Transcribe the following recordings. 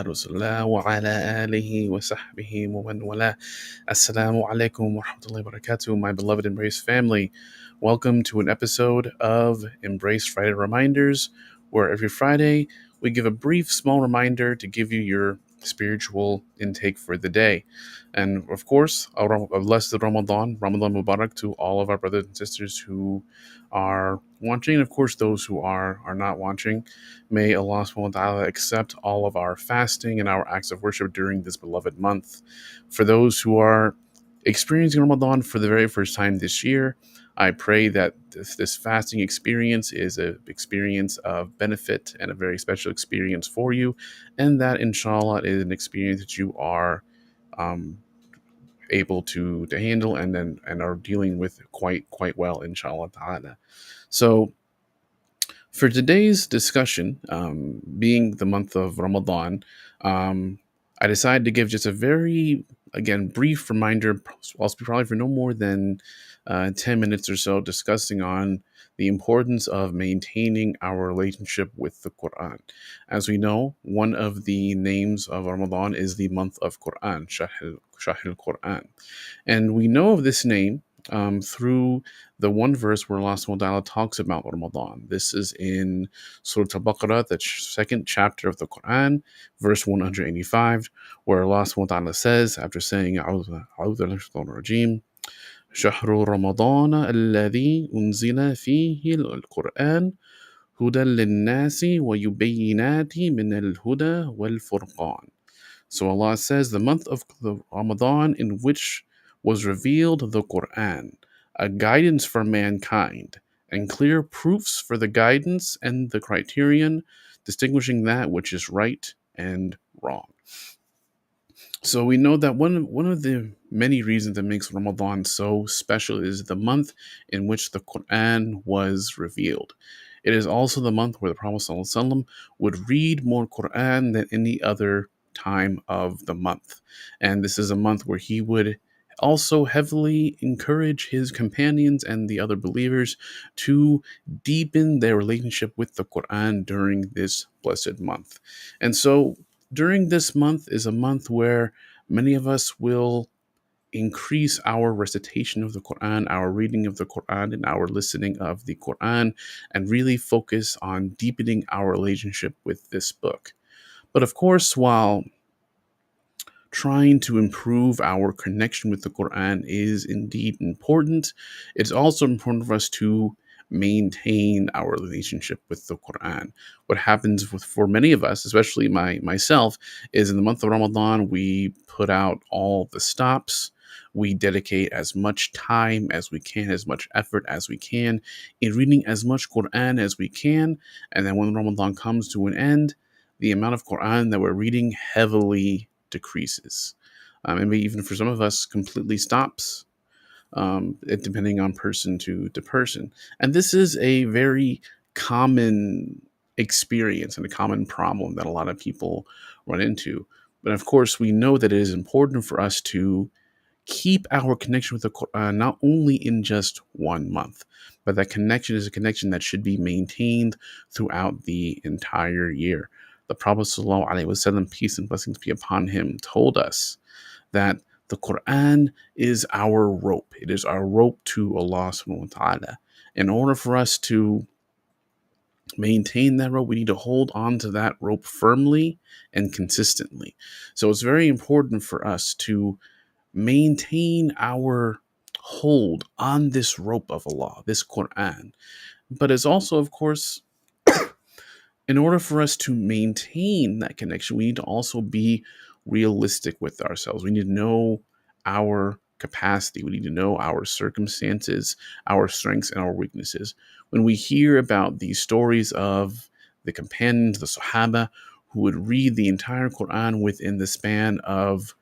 Misurella وعلى آله وصحبه ومن والاه. Assalamu alaikum wa rahmatullahi wa barakatuh, my beloved Embrace family. Welcome to an episode of Embrace Friday Reminders, where every Friday we give a brief, small reminder to give you your spiritual intake for the day. And of course, a blessed Ramadan Mubarak to all of our brothers and sisters who are watching, and of course, those who are not watching. May Allah subhanahu wa ta'ala accept all of our fasting and our acts of worship during this beloved month. For those who are experiencing Ramadan for the very first time this year, I pray that this fasting experience is an experience of benefit and a very special experience for you, and that inshallah is an experience that you are um, able to handle and are dealing with quite well, inshallah ta'ala. So for today's discussion, being the month of Ramadan, I decided to give just a very, again, brief reminder. I'll speak probably for no more than 10 minutes or so, discussing on the importance of maintaining our relationship with the Qur'an. As we know, one of the names of Ramadan is the month of Qur'an, Shahr Qur'an. And we know of this name through the one verse where Allah subhanahu wa ta'ala talks about Ramadan. This is in Surah Al-Baqarah, the second chapter of the Quran, verse 185, where Allah subhanahu wa ta'ala says, after saying, "A'udhu billahi minash shaitanir rajim, شهر رمضان الذي أنزل فيه القرآن هدى للناس ويبينات من الهدى والفرقان." So Allah says, the month of the Ramadan in which was revealed the Qur'an, a guidance for mankind, and clear proofs for the guidance and the criterion, distinguishing that which is right and wrong. So we know that one of the many reasons that makes Ramadan so special is the month in which the Quran was revealed. It is also the month where the Prophet ﷺ would read more Quran than any other time of the month. And this is a month where he would also heavily encourage his companions and the other believers to deepen their relationship with the Quran during this blessed month. And so during this month is a month where many of us will increase our recitation of the Quran, our reading of the Quran, and our listening of the Quran, and really focus on deepening our relationship with this book. But of course, while trying to improve our connection with the Quran is indeed important, it's also important for us to maintain our relationship with the Quran. What happens for many of us, especially myself, is in the month of Ramadan, we put out all the stops. We dedicate as much time as we can, as much effort as we can in reading as much Quran as we can. And then when Ramadan comes to an end, the amount of Quran that we're reading heavily decreases. And maybe even for some of us, completely stops, depending on person to person. And this is a very common experience and a common problem that a lot of people run into. But of course, we know that it is important for us to keep our connection with the Quran not only in just 1 month, but that connection is a connection that should be maintained throughout the entire year. The Prophet ﷺ, peace and blessings be upon him, told us that the Quran is our rope. It is our rope to Allah subhanahu wa ta'ala. In order for us to maintain that rope, we need to hold on to that rope firmly and consistently. So it's very important for us to maintain our hold on this rope of Allah, this Quran. But it's also, of course, in order for us to maintain that connection, we need to also be realistic with ourselves. We need to know our capacity. We need to know our circumstances, our strengths, and our weaknesses. When we hear about these stories of the companions, the Sahaba, who would read the entire Quran within the span of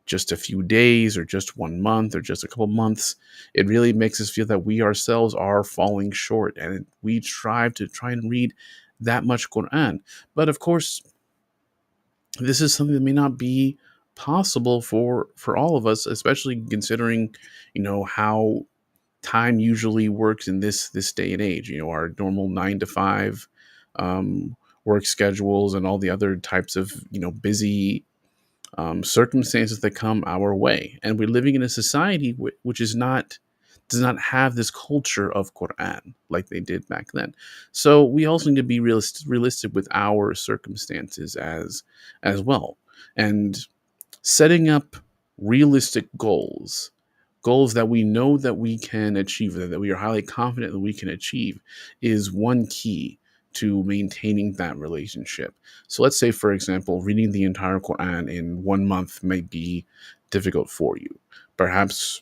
just a few days or just 1 month or just a couple months, it really makes us feel that we ourselves are falling short, and we strive to try and read that much Quran. But of course, this is something that may not be possible for all of us, especially considering, how time usually works in this day and age. Our normal 9 to 5 um, work schedules and all the other types of busy circumstances that come our way. And we're living in a society which is not does not have this culture of Quran like they did back then. So we also need to be realistic with our circumstances as well, and setting up realistic goals that we know that we can achieve, that we are highly confident that we can achieve, is one key to maintaining that relationship. So let's say, for example, reading the entire Quran in 1 month may be difficult for you. Perhaps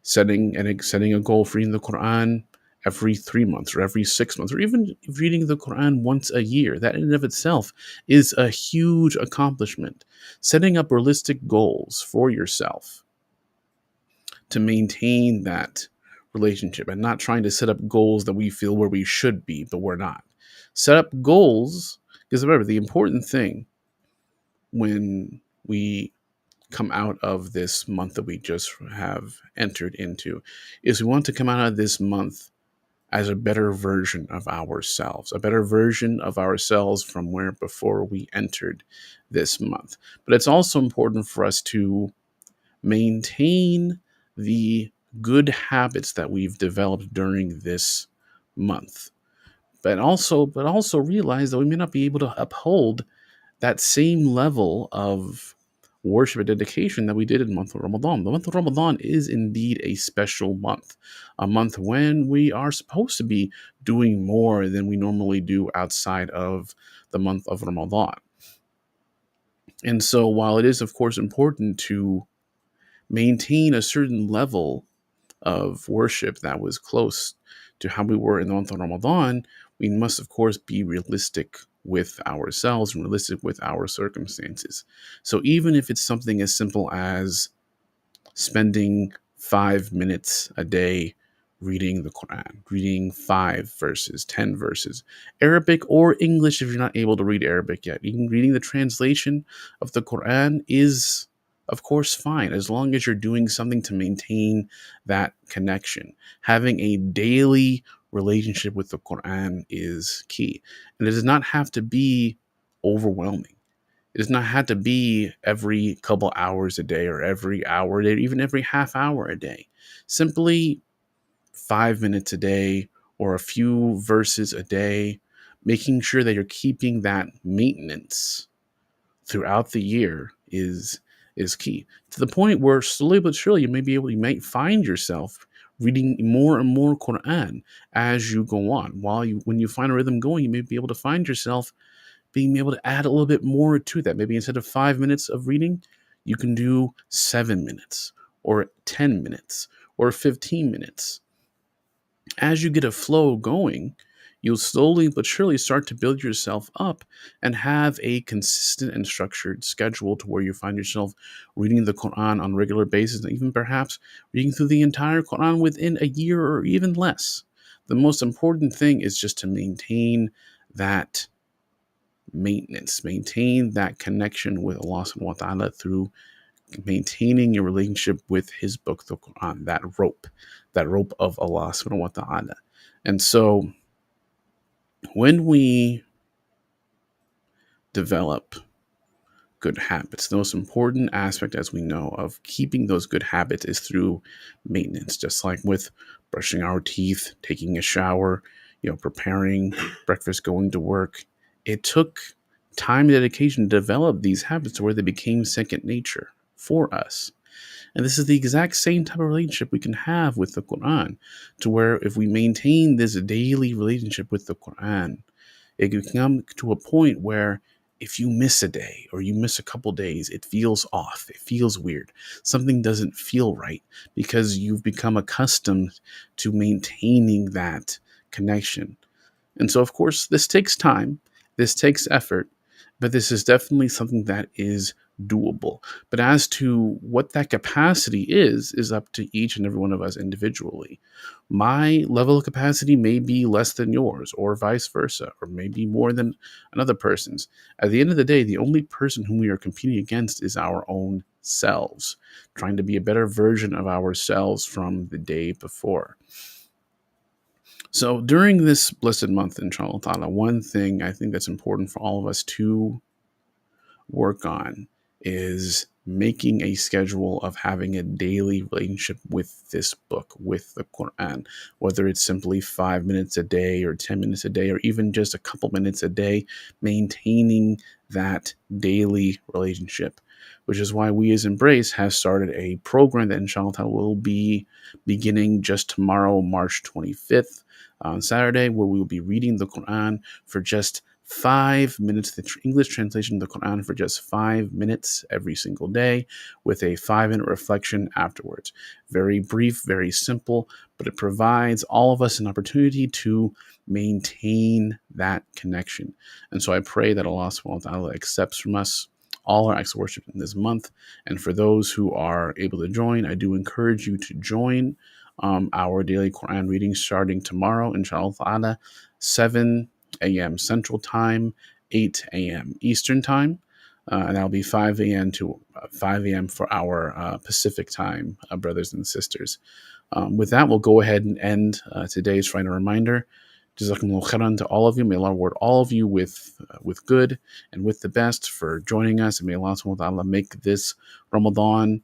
setting a goal for reading the Quran every 3 months or every 6 months, or even reading the Quran once a year. That in and of itself is a huge accomplishment. Setting up realistic goals for yourself to maintain that relationship, and not trying to set up goals that we feel where we should be, but we're not. Set up goals, because remember, the important thing when we come out of this month that we just have entered into is we want to come out of this month as a better version of ourselves, a better version of ourselves from where before we entered this month. But it's also important for us to maintain the good habits that we've developed during this month. But also realize that we may not be able to uphold that same level of worship and dedication that we did in the month of Ramadan. The month of Ramadan is indeed a special month, a month when we are supposed to be doing more than we normally do outside of the month of Ramadan. And so while it is, of course, important to maintain a certain level of worship that was close to how we were in the month of Ramadan, we must, of course, be realistic with ourselves and realistic with our circumstances. So even if it's something as simple as spending 5 minutes a day reading the Quran, reading 5 verses, 10 verses, Arabic or English if you're not able to read Arabic yet. Even reading the translation of the Quran is, of course, fine, as long as you're doing something to maintain that connection. Having a daily relationship with the Quran is key. And it does not have to be overwhelming. It does not have to be every couple hours a day or every hour a day, or even every half hour a day. Simply 5 minutes a day or a few verses a day, making sure that you're keeping that maintenance throughout the year is key, to the point where slowly but surely you might find yourself reading more and more Quran as you go on. When you find a rhythm going, you may be able to find yourself being able to add a little bit more to that. Maybe instead of 5 minutes of reading, you can do 7 minutes or 10 minutes or 15 minutes. As you get a flow going, you'll slowly but surely start to build yourself up and have a consistent and structured schedule to where you find yourself reading the Quran on a regular basis, and even perhaps reading through the entire Quran within a year or even less. The most important thing is just to maintain that maintenance, maintain that connection with Allah subhanahu wa ta'ala through maintaining your relationship with his book, the Quran, that rope of Allah subhanahu wa ta'ala. And so when we develop good habits, the most important aspect, as we know, of keeping those good habits is through maintenance, just like with brushing our teeth, taking a shower, preparing breakfast, going to work. It took time and dedication to develop these habits to where they became second nature for us. And this is the exact same type of relationship we can have with the Quran, to where if we maintain this daily relationship with the Quran, it can come to a point where if you miss a day or you miss a couple days, it feels off. It feels weird. Something doesn't feel right because you've become accustomed to maintaining that connection. And so, of course, this takes time, this takes effort, but this is definitely something that is doable. But as to what that capacity is up to each and every one of us individually. My level of capacity may be less than yours, or vice versa, or maybe more than another person's. At the end of the day, the only person whom we are competing against is our own selves, trying to be a better version of ourselves from the day before. So during this blessed month, inshallah ta'ala, one thing I think that's important for all of us to work on is making a schedule of having a daily relationship with this book, with the Quran, whether it's simply 5 minutes a day or 10 minutes a day, or even just a couple minutes a day, maintaining that daily relationship, which is why we as Embrace have started a program that inshallah will be beginning just tomorrow, March 25th, on Saturday, where we will be reading the Quran for just 5 minutes, the English translation of the Quran for just 5 minutes every single day, with a 5 minute reflection afterwards. Very brief, very simple, but it provides all of us an opportunity to maintain that connection. And so I pray that Allah subhanahu wa ta'ala accepts from us all our acts of worship in this month. And for those who are able to join, I do encourage you to join our daily Quran reading starting tomorrow, inshallah, 7 a.m. Central Time, 8 a.m. Eastern Time, and that'll be 5 a.m. to 5 a.m. for our Pacific Time, brothers and sisters. With that, we'll go ahead and end today's Friday reminder. Jazakumullah khairan to all of you. May Allah reward all of you with good and with the best for joining us. And may Allah subhanahu wa ta'ala make this Ramadan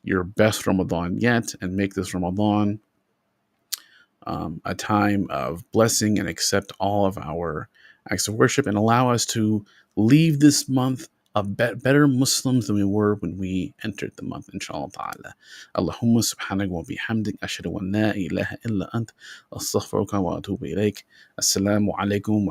your best Ramadan yet, and make this Ramadan a time of blessing, and accept all of our acts of worship, and allow us to leave this month better Muslims than we were when we entered the month, inshallah ta'ala. Allahumma subhanahu wa bihamdik ashhadu an la ilaha illa ant astaghfiruka wa atubu ilayk. Assalamu alaikum